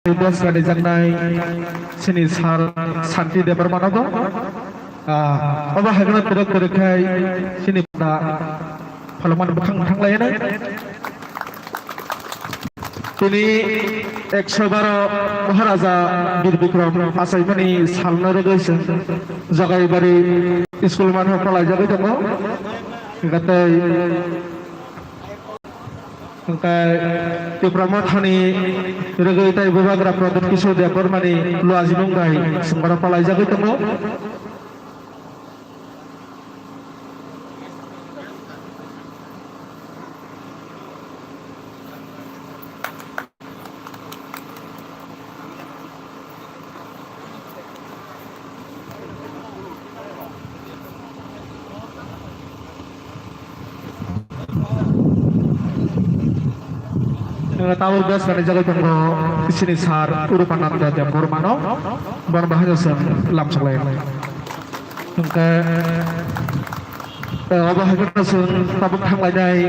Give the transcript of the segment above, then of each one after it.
Bos gadi jangnai sini sar santi de permana do aba hagna teruk kai sini pada halaman bethang lain ini 112 Maharaja Bir Bikram Asaimani salna rogoise jagai bari school man palai jagai dong gatai di Pramothani rogai tai babagra pradhan kishor depor mani luaji nonggai sembara palai jagai dong tahu bos dari jaga tunggu di sini sar urupananda jam Burmano berbahasa sem langsung lain. Maka bahasa sem tabuk hang lajai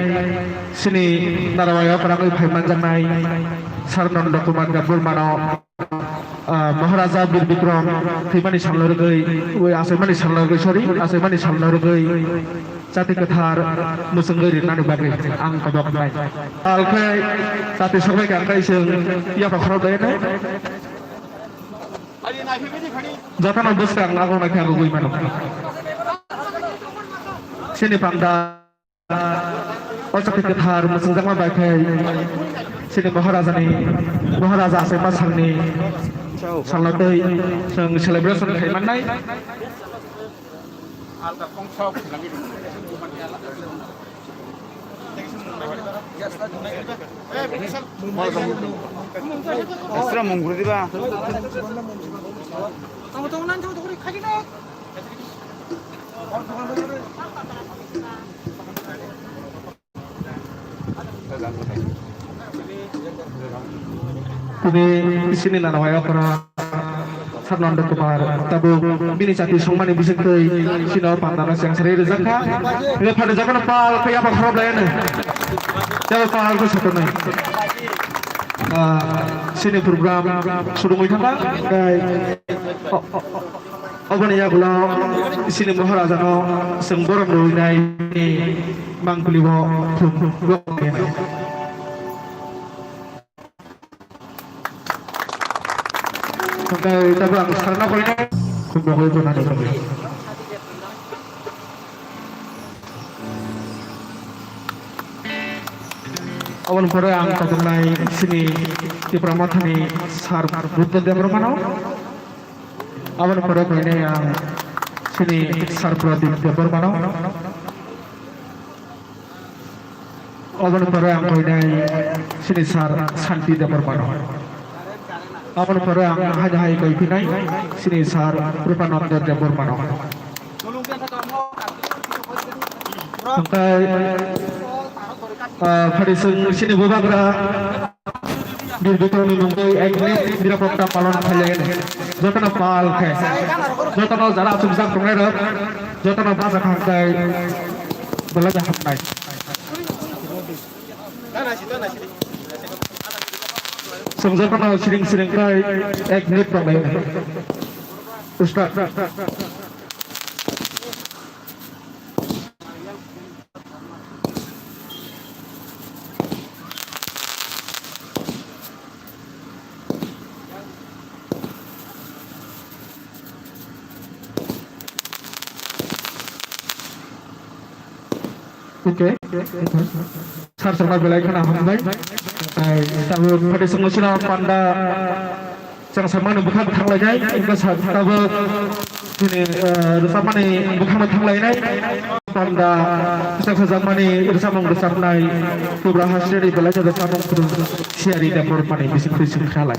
sini narawaya perang ibai manjanai sar non dokumen jam Burmano Maharaja Bir Bikram thimani sallargai we asaimani sallargai sorry asaimani sallargai Sati ketar musengeri nani bagri ang kabok nai. Alkai sati sorbai kan kai seng ya pakhro dai nai. Jatan obus kang aku nak aku gui mano. Sini pangda sati ketar musengjang ma bagai sini Maharaja asaima sangni sallatoi seng celebration khaiman nai. Astra monggur di ba? Ini di sini narawaya para Fernando Kumar tabu bini cati sungmani bisik tei sinor pantanas yang seri rezaka ini pada zaman pal kayak apa khrob lain jauh pal itu satu nih sini program sudah mulai kan Obon ya gula sini Maharaja no sengborong dulu ini mangkuliwo Sampai tabang karena apa ini kumbawa itu nanti kami. Awan pura yang terkenai sini di Pramothani sar Buddha dan Brahmana. Awan pura ini yang sini sar Pradip dan Brahmana. Awan pura yang ini sini sar Santi dan Brahmana. Awan pura yang hanya hai kai pinai sini sar Rupananda dan Burmano. Sampai pada sini babagra Bir Bikram nunggu eknis dirapokta palon kalian. Jotana pal ke, jotana jara sumsang pengerat, jotana bahasa kangkai belajar hamai. Sebenarnya sering-sering kai eknit pemain. Ustaz. Oke, sar sama belai kena hambai. Tahu pada semua panda sang sama nih bukan betang lagi, ini tahu ini bersama nih bukan betang lagi, panda sang sama nih bersama besar nih, beberapa hasil dari belajar bersama terus share di dapur mana bisik-bisik kalah.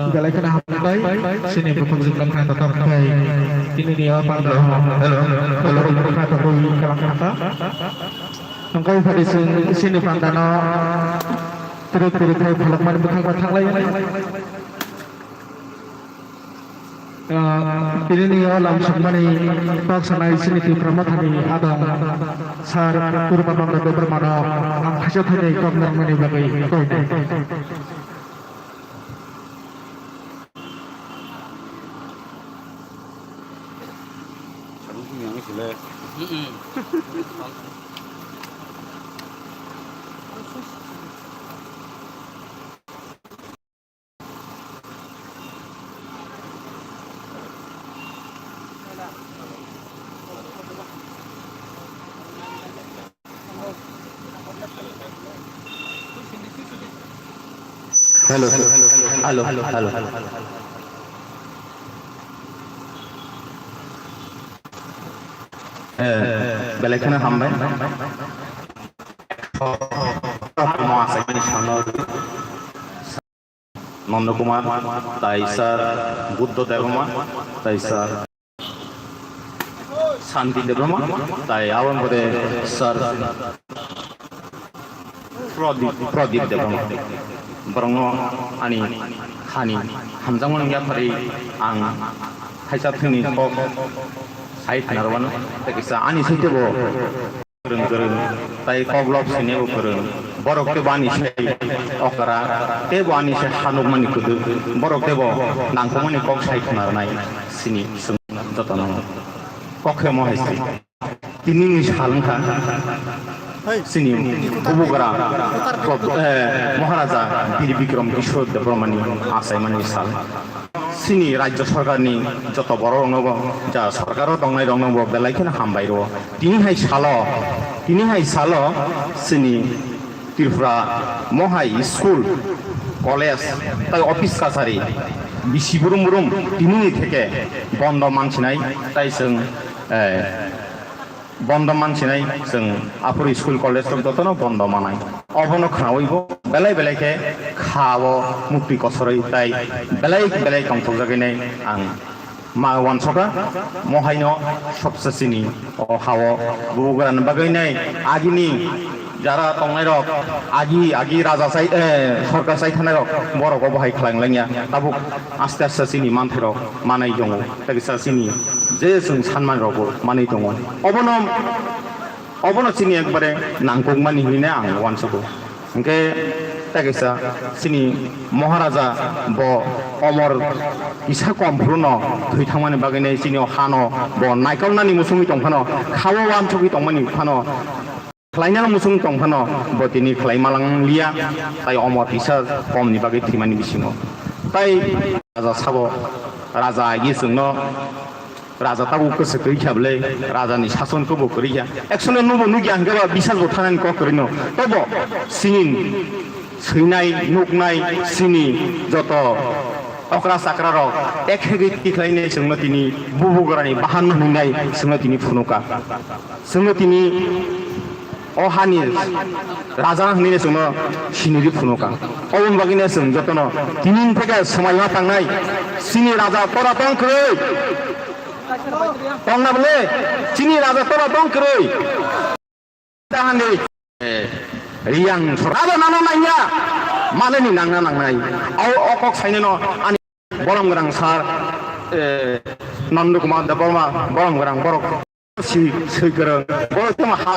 Galay ka na hapay, sini pagpagsilang kata tapay, ini dia pandro, hello, kata kuli kalang kata, ang kau pada sini pandano, terus kay balak man bukang batang lain. Ini dia langsung mani paksanai sini di pramatani adang sar kurma mangga bermano, ang kasih kau mani bagai kau. Halo. Belakana hambai. Nanda Kumar, Taisar, Buddha Devama, Taisar, Santi Devama, Tai awan pada Sar Pradip Devama. Barango ani hani hamjang mon ya phari ang haisa thini ko sai thanarwan tekisa ani site bo gereng tai koglop sine bo gereng borok te bani sai okara te bani sai hanuk mani kudu borok te bo nangko mani kok sai thanarnai sini jotono kokhe mo haisi tini ni salangkha sini Bubugara Maharaja Bir Bikram Kishore Devromani Asaimani Sal sini Rajya Sarkar ni joto boro rong nobo ja sarkaro tongnai rong nobo belai kena hambai ro tini hai salo sini Tripura Mohai School College tai office kasari bisi burum tini theke bondo mansinai tai seng bondo mansinai seng apuri school college tok jotono bondo manai obono khaoibo belai ke khao mukti kosoroi tai belai kongtokjaginai ang ma wansoka mohaino sobse sini o hawo bubugaran bagainai agini যারা তংনাই rock আগি রাজা চাই সরকার চাই থানাই rock বড় বহাই খালাংলাইয়া তাবুক আস্তে আস্তে চিনি মানথে রক মানাই দङ তাকিসা চিনি যে जों সানমান রক মানাই দङ অবনো চিনি একবারে নাংকক মানি হইনা আং ওয়ানসকো ওকে তাকিসা চিনি মহারাজা ব অমর ইসা কমফ্রুন থৈথামানি বাগাইনাই চিনি হানো ব নাইকালনানি মুসুমি দंफानो খাওয়া ওয়ানসকি দंमानि फानो Kelainnya musung tongkano buat ini kelain malang lia, tapi omor bisa kom ni bagi timani bisimo. Tapi raja sabo, raja ini sengno, raja tahu kesekeri kabel, raja ni sason kubu kerja. Aksonnya nubu nugi anggap bisa botanan kau kerino. Tobo singin, sinai nuknai sini joto. Okra sakra rok, hegi kelainnya sengno tini bubu gerani bahan nungai sengno tini funuka, sengno tini ohani raja hini semua siniri punuka. Om bagine sem jotono tinin theke somai tangnai sini raja tora tong kroi. Tong na bole sini raja tora tong kroi. Tahan deh. Riang raja nana nanya mana ni nangnai. Au okok saine no ani borom gerang sar Nandu Kumar Devroma borom gerang borok si segereng borok tema ha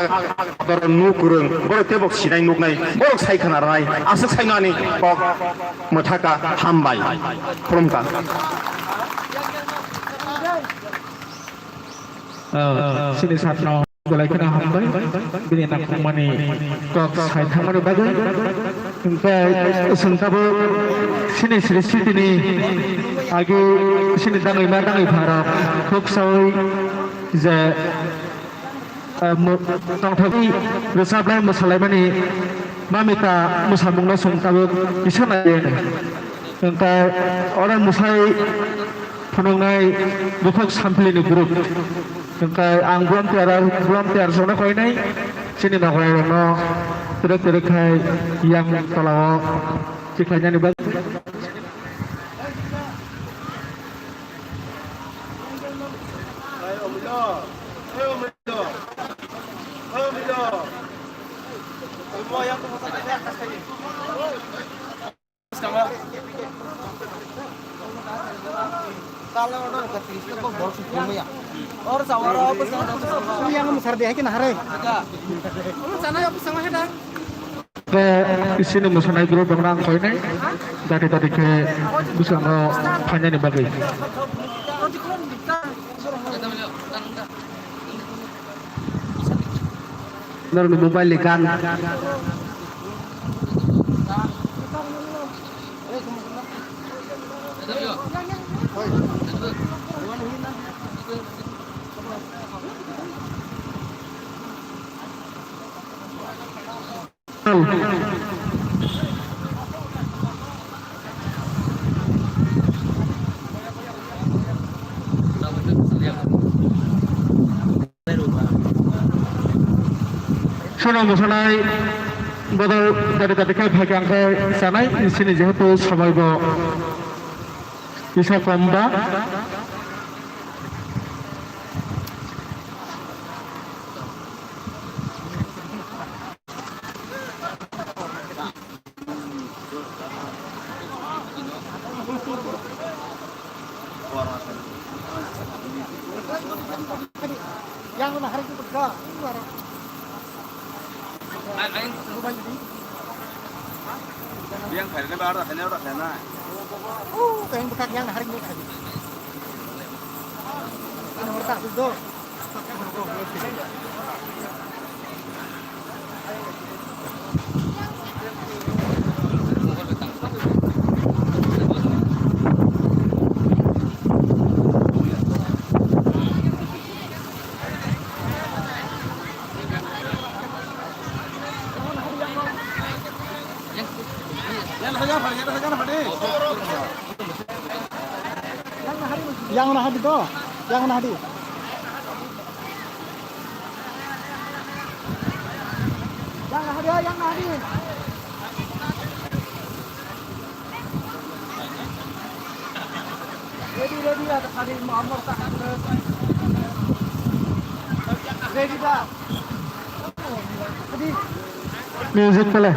dorong nukureng borok tebok sinai nuknai borok sai khanarnai asuk sainani kok mothaka hambai kromka sini satno boleh kena hambai bini nak mani kok sai thamani bagai ingka sengkabo sini sini agi sini dangai bharat kok sai যে tongthabi rosablai mosalai mamita musamungna songtabu isanaye engka orang musai phunongnai bukhok samplini group engka ang volunteer sona koinai sini nakoirno terek khai yang tolawo ciklanya ni bag और सवार आपस में yang besar deh kena hari sana apa sama ada ke sini musanai grup orang kau ini dari ke bisa mau hanya nih bagi lalu mobile ikan Sono mosanai bodol dari kai bhagang ke sanai sini jehetu সময় bisa komba yang mana hari itu besar Yang hari ini baru hari ini udah sana. Yang bekas yang hari ini tadi. Nomor 1 itu. Yang mana hadi to? Yang mana hadi? Yang mana hadi? Yang mana hadi? Ready ada hadi Muhammad tak ready dah. Hadi. Music play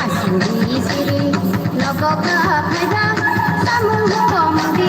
Asli siri, logo ke peda, tamu hukum